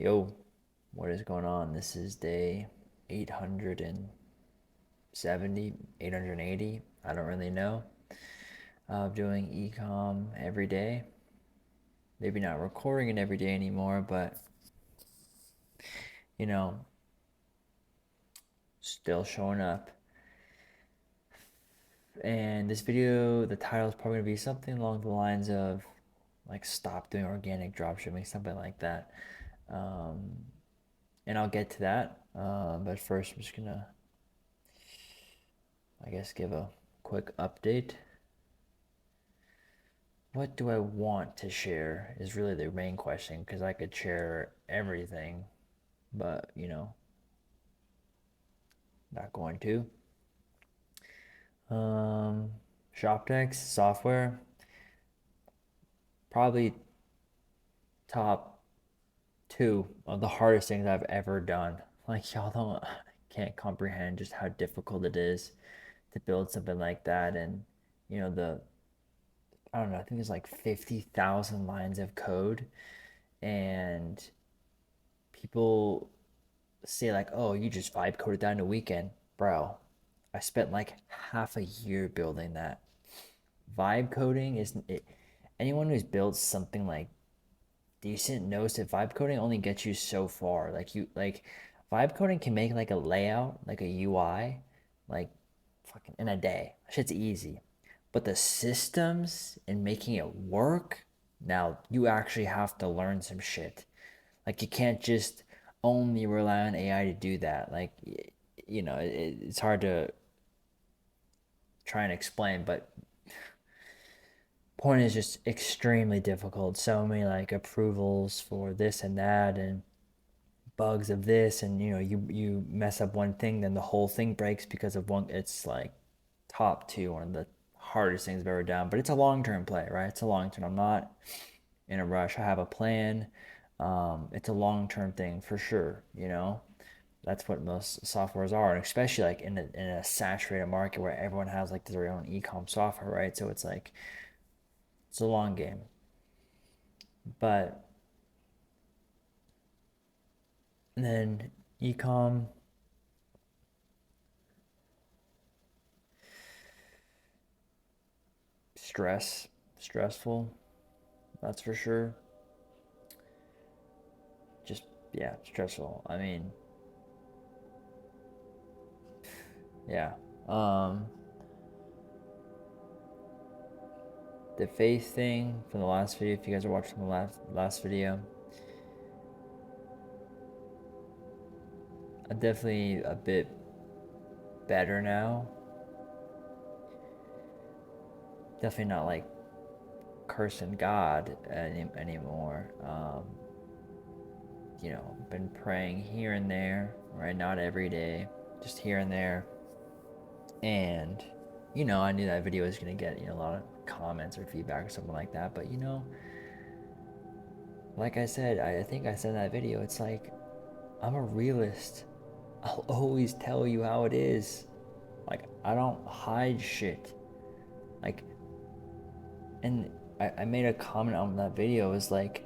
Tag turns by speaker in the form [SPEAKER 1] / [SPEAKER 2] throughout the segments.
[SPEAKER 1] Yo, what is going on? This is day 870, 880. I don't really know. Of doing ecom every day. Maybe not recording it every day anymore, but you know, still showing up. And this video, the title is probably gonna be something along the lines of like stop doing organic dropshipping, something like that. Um, and I'll get to that. But first, I'm just gonna, I guess, give a quick update. What do I want to share is really the main question because I could share everything, but not going to. Um, Shoptex software, probably top two of the hardest things I've ever done. Like y'all don't can't comprehend just how difficult it is to build something like that, and the I don't know. I think there's like 50,000 lines of code, and people say like, "Oh, you just vibe coded that in a weekend." Bro, I spent like half a year building that. Vibe coding isn't it. Anyone who's built something like decent knows that vibe coding only gets you so far. Like vibe coding can make like a layout, like a UI, like fucking in a day. Shit's easy. But the systems and making it work, now you actually have to learn some shit. Like you can't just only rely on AI to do that. Like it's hard to try and explain, but point is just extremely difficult. So many like approvals for this and that and bugs of this, and you mess up one thing, then the whole thing breaks because of one. It's like top two, one of the hardest things I've ever done. But it's a long-term play, right? It's a long term. I'm not in a rush. I have a plan. It's a long-term thing for sure. That's what most softwares are, and especially like in a saturated market where everyone has like their own ecom software, right? So it's like it's a long game. But then ecom stressful, that's for sure. Just yeah, stressful. I mean, yeah. Um, the faith thing from the last video. If you guys are watching the last video, I'm definitely a bit better now. Definitely not like cursing God anymore. Been praying here and there, right? Not every day, just here and there. And I knew that video was gonna get a lot of comments or feedback or something like that. But like I said, I think I said in that video, it's like I'm a realist. I'll always tell you how it is. Like I don't hide shit. Like, and I made a comment on that video. It was like,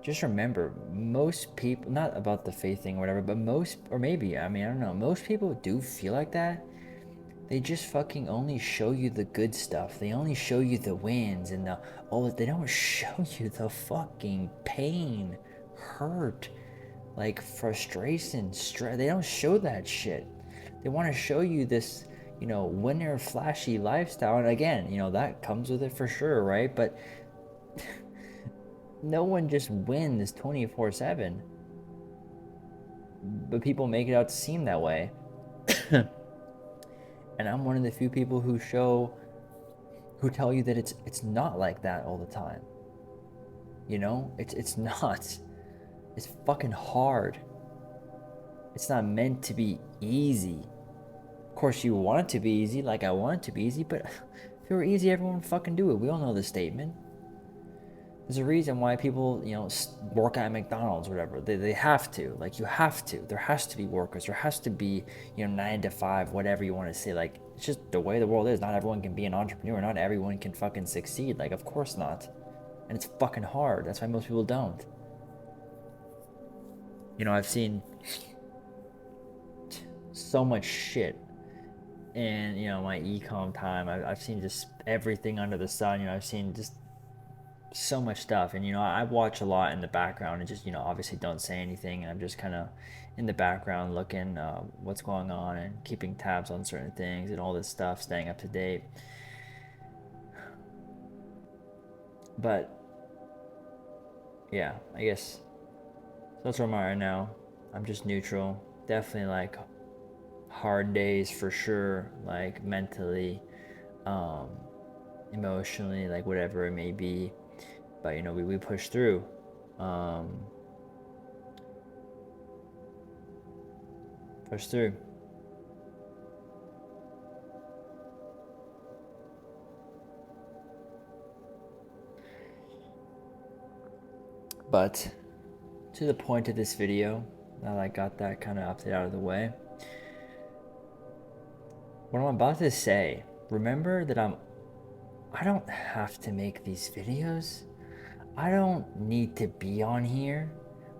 [SPEAKER 1] just remember, most people, not about the faith thing or whatever, but most, or maybe, I mean, I don't know, most people do feel like that. They just fucking only show you the good stuff. They only show you the wins and they don't show you the fucking pain, hurt, like frustration, stress. They don't show that shit. They want to show you this, winner flashy lifestyle. And again, that comes with it for sure, right? But no one just wins 24/7. But people make it out to seem that way. And I'm one of the few people who tell you that it's not like that all the time. It's not. It's fucking hard. It's not meant to be easy. Of course, you want it to be easy, like I want it to be easy, but if it were easy, everyone would fucking do it. We all know the statement. There's a reason why people, work at McDonald's or whatever. They have to. Like, you have to. There has to be workers. There has to be, 9 to 5, whatever you want to say. Like, it's just the way the world is. Not everyone can be an entrepreneur. Not everyone can fucking succeed. Like, of course not. And it's fucking hard. That's why most people don't. I've seen so much shit in, my ecom time. I've seen just everything under the sun. I've seen just so much stuff. And, I watch a lot in the background and just, obviously don't say anything. I'm just kind of in the background looking what's going on and keeping tabs on certain things and all this stuff, staying up to date. But yeah, I guess that's where I'm at right now. I'm just neutral. Definitely like hard days for sure, like mentally, um, emotionally, like whatever it may be. But we push through. Um, push through. But to the point of this video, now that I got that kind of update out of the way, what I'm about to say, remember that I don't have to make these videos. I don't need to be on here.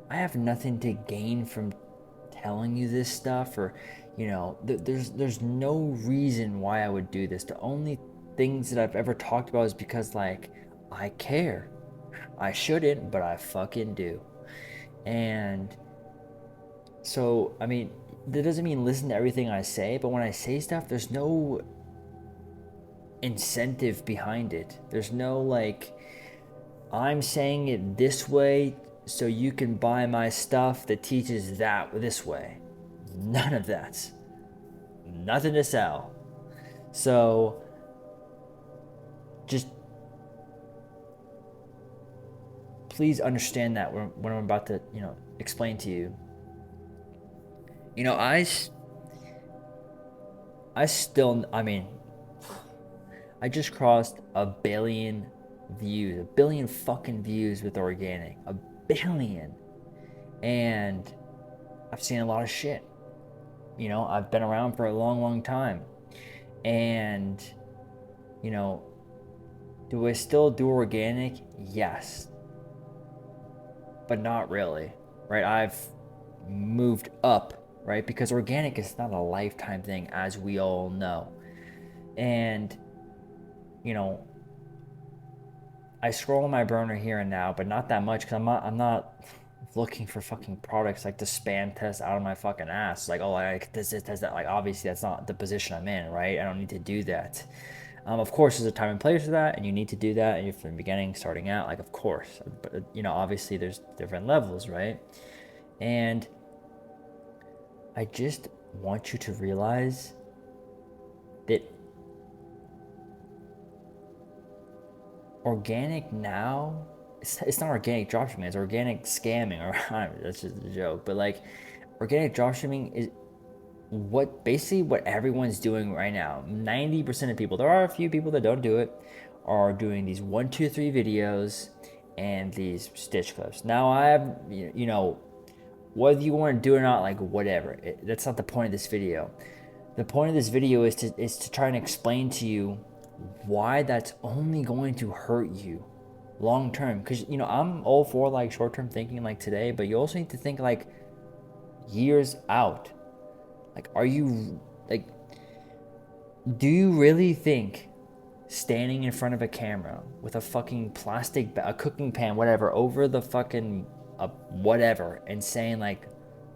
[SPEAKER 1] I have nothing to gain from telling you this stuff, or there's no reason why I would do this. The only things that I've ever talked about is because like I care. I shouldn't, but I fucking do. And so, I mean, that doesn't mean listen to everything I say, but when I say stuff, there's no incentive behind it. There's no like, I'm saying it this way so you can buy my stuff that teaches that this way. None of that. Nothing to sell. So just please understand that when I'm about to, explain to you. I still, I mean, I just crossed a billion views, a billion fucking views with organic, a billion. And I've seen a lot of shit. I've been around for a long, long time. And, you know, do I still do organic? Yes. But not really, right? I've moved up, right? Because organic is not a lifetime thing, as we all know. And, you know, I scroll on my burner here and now, but not that much because I'm not looking for fucking products like to spam test out of my fucking ass. Like, oh, I like this, that. Like, obviously, that's not the position I'm in, right? I don't need to do that. Of course, there's a time and place for that, and you need to do that. And you're from the beginning, starting out, like, of course. But, obviously, there's different levels, right? And I just want you to realize that organic now, it's not organic dropshipping, it's organic scamming, or that's just a joke. But like, organic dropshipping is basically what everyone's doing right now. 90% of people, there are a few people that don't do it, are doing these 1, 2, 3 videos and these stitch clips. Now I have, whether you want to do it or not, like whatever. That's not the point of this video. The point of this video is to try and explain to you why that's only going to hurt you long term. Because I'm all for like short term thinking like today, but you also need to think like years out. Like, are you like, do you really think standing in front of a camera with a fucking plastic, a cooking pan, whatever, over the fucking whatever, and saying like,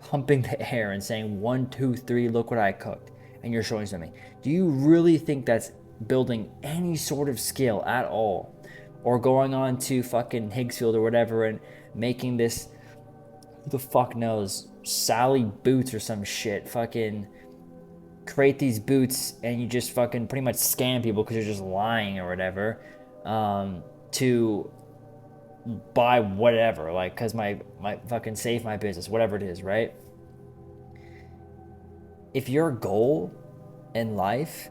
[SPEAKER 1] humping the air and saying 1, 2, 3, look what I cooked, and you're showing something? Do you really think that's building any sort of skill at all? Or going on to fucking Higgsfield or whatever and making this, who the fuck knows, Sally Boots or some shit, fucking create these boots and you just fucking pretty much scam people because you're just lying or whatever, to buy whatever, like, because my fucking save my business, whatever it is, right? If your goal in life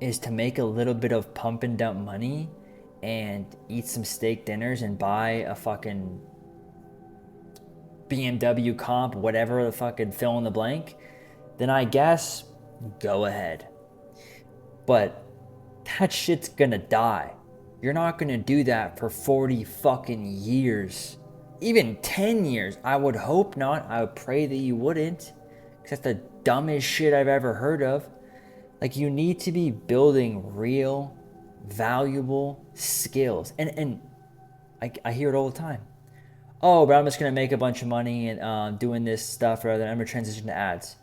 [SPEAKER 1] is to make a little bit of pump and dump money and eat some steak dinners and buy a fucking BMW comp, whatever the fucking fill in the blank, then I guess go ahead. But that shit's gonna die. You're not gonna do that for 40 fucking years. even 10 years. I would hope not. I would pray that you wouldn't. Because that's the dumbest shit I've ever heard of. Like, you need to be building real, valuable skills. And I hear it all the time. Oh, but I'm just going to make a bunch of money and doing this stuff rather than I'm going to transition to ads.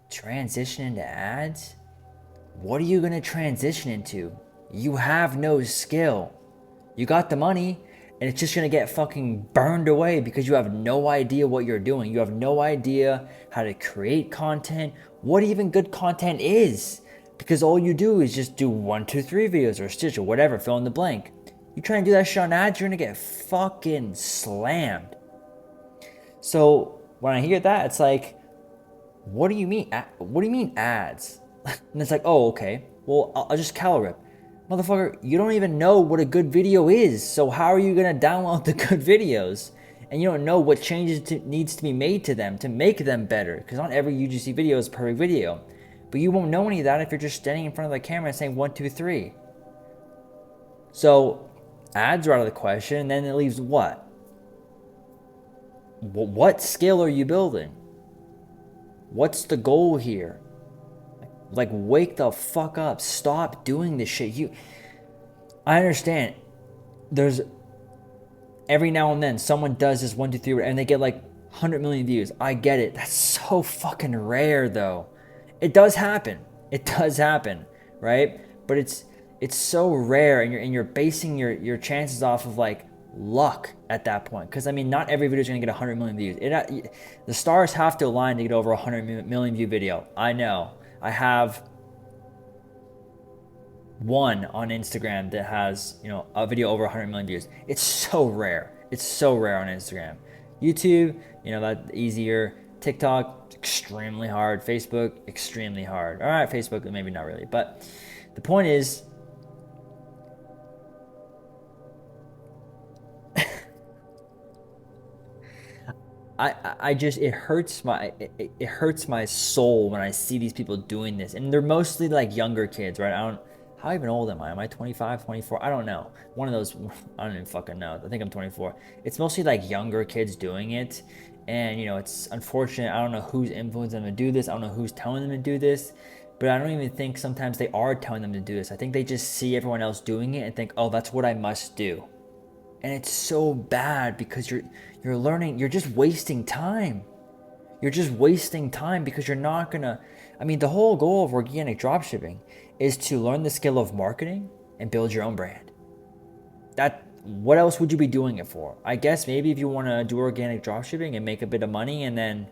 [SPEAKER 1] Transition into ads? What are you going to transition into? You have no skill. You got the money, and it's just going to get fucking burned away because you have no idea what you're doing. You have no idea how to create content, what even good content is. Because all you do is just do 1, 2, 3 videos or stitch or whatever, fill in the blank. You try and do that shit on ads, you're going to get fucking slammed. So when I hear that, it's like, what do you mean? What do you mean ads? And it's like, oh, okay. Well, I'll just calorie. Motherfucker, you don't even know what a good video is. So how are you going to download the good videos? And you don't know what changes needs to be made to them to make them better. Because not every UGC video is a perfect video. But you won't know any of that if you're just standing in front of the camera and saying 1, 2, 3. So ads are out of the question. And then it leaves what? What skill are you building? What's the goal here? Like, wake the fuck up. Stop doing this shit. I understand. There's every now and then someone does this 1, 2, 3 and they get like 100 million views. I get it. That's so fucking rare though. It does happen. It does happen, right? But it's so rare, and you're basing your chances off of like luck at that point. Because I mean, not every video is going to get 100 million views. The stars have to align to get over 100 million view video. I know. I have one on Instagram that has, a video over 100 million views. It's so rare. It's so rare on Instagram. YouTube, that's easier. TikTok, extremely hard. Facebook, extremely hard. All right, Facebook, maybe not really. But the point is, I just, it hurts my soul when I see these people doing this, and they're mostly like younger kids, right? How even old am I? Am I 25, 24? I don't know. One of those, I don't even fucking know. I think I'm 24. It's mostly like younger kids doing it, and it's unfortunate. I don't know who's influencing them to do this. I don't know who's telling them to do this, but I don't even think sometimes they are telling them to do this. I think they just see everyone else doing it and think, oh, that's what I must do. And it's so bad because you're learning, you're just wasting time. You're just wasting time because you're not gonna, the whole goal of organic dropshipping is to learn the skill of marketing and build your own brand. What else would you be doing it for? I guess maybe if you want to do organic dropshipping and make a bit of money and then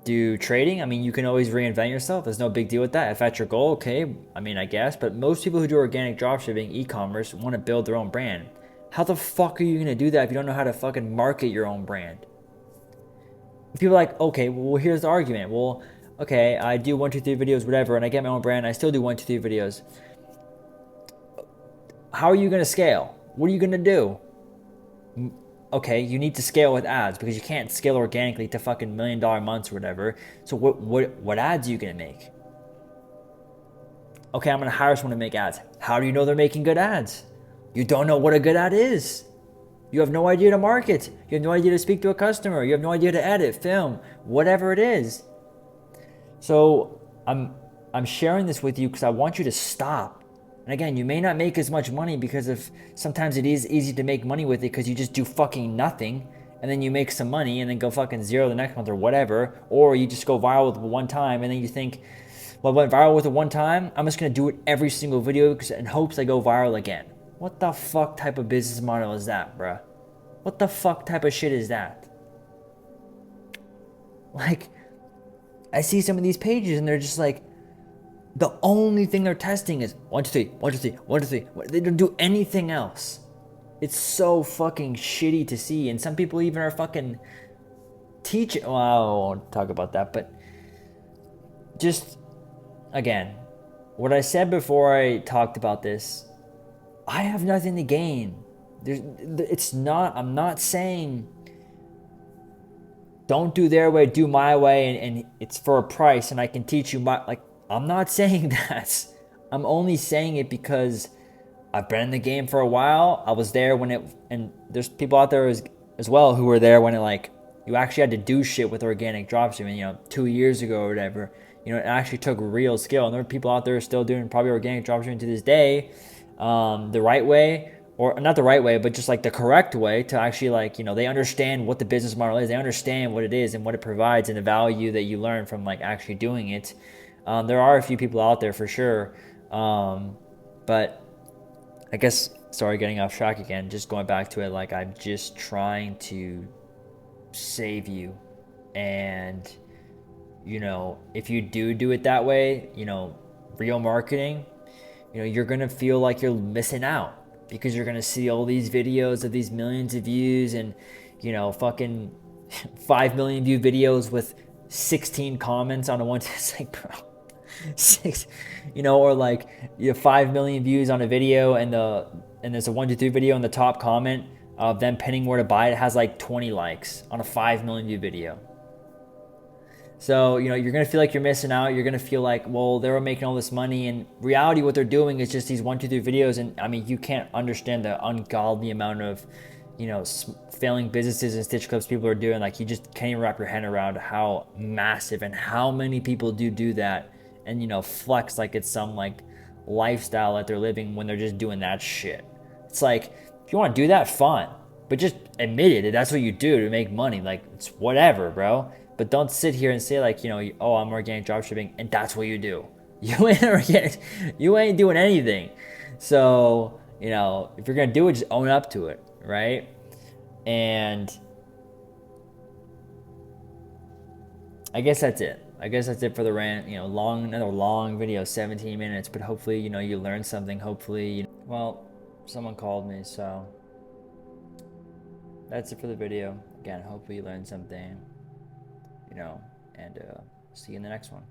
[SPEAKER 1] do trading, you can always reinvent yourself. There's no big deal with that. If that's your goal, okay, I guess. But most people who do organic dropshipping, e-commerce, want to build their own brand. How the fuck are you going to do that if you don't know how to fucking market your own brand? People are like, okay, well, here's the argument. Well, okay, I do 1, 2, 3 videos, whatever, and I get my own brand. I still do 1, 2, 3 videos. How are you going to scale? What are you going to do? Okay, you need to scale with ads because you can't scale organically to fucking $1 million months or whatever. So what ads are you going to make? Okay, I'm going to hire someone to make ads. How do you know they're making good ads? You don't know what a good ad is. You have no idea to market. You have no idea to speak to a customer. You have no idea to edit, film, whatever it is. So I'm sharing this with you because I want you to stop. And again, you may not make as much money because sometimes it is easy to make money with it because you just do fucking nothing and then you make some money and then go fucking zero the next month or whatever. Or you just go viral with it one time and then you think, well, I went viral with it one time. I'm just going to do it every single video in hopes I go viral again. What the fuck type of business model is that, bruh? What the fuck type of shit is that? Like, I see some of these pages and they're just like, the only thing they're testing is 1, 2, 3, 1, 2, 3, 1, 2, 3. They don't do anything else. It's so fucking shitty to see. And some people even are fucking teaching. Well, I won't talk about that, but just, again, what I said before I talked about this, I have nothing to gain. I'm not saying don't do their way, do my way, and it's for a price and I can teach you I'm not saying that. I'm only saying it because I've been in the game for a while. I was there and there's people out there who's as well who were there when it like you actually had to do shit with organic dropshipping, 2 years ago or whatever. It actually took real skill, and there are people out there still doing probably organic dropshipping to this day, the right way, or not the right way, but just like the correct way to actually like, they understand what the business model is. They understand what it is and what it provides and the value that you learn from like actually doing it. There are a few people out there for sure. But I guess, sorry, getting off track again, just going back to it, like I'm just trying to save you. And, if you do it that way, real marketing, you're going to feel like you're missing out because you're going to see all these videos of these millions of views and, fucking 5 million view videos with 16 comments on a one. It's like, bro, six, or like you have 5 million views on a video and there's a 1, 2, 3 video and the top comment of them pinning where to buy it has like 20 likes on a 5 million view video. So, you're going to feel like you're missing out. You're going to feel like, well, they were making all this money. In reality, what they're doing is just these 1, 2, 3 videos. And I mean, you can't understand the ungodly amount of, failing businesses and stitch clips people are doing. Like, you just can't even wrap your head around how massive and how many people do that and, flex like it's some like lifestyle that they're living when they're just doing that shit. It's like, if you want to do that, fine. But just admit it. That's what you do to make money. Like, it's whatever, bro. But don't sit here and say like, oh, I'm organic dropshipping, and that's what you do. You ain't organic. You ain't doing anything. So, if you're gonna do it, just own up to it, right? And I guess that's it. I guess that's it for the rant. Another long video, 17 minutes. But hopefully, you learned something. Hopefully, well, someone called me, so that's it for the video. Again, hopefully you learned something. And see you in the next one.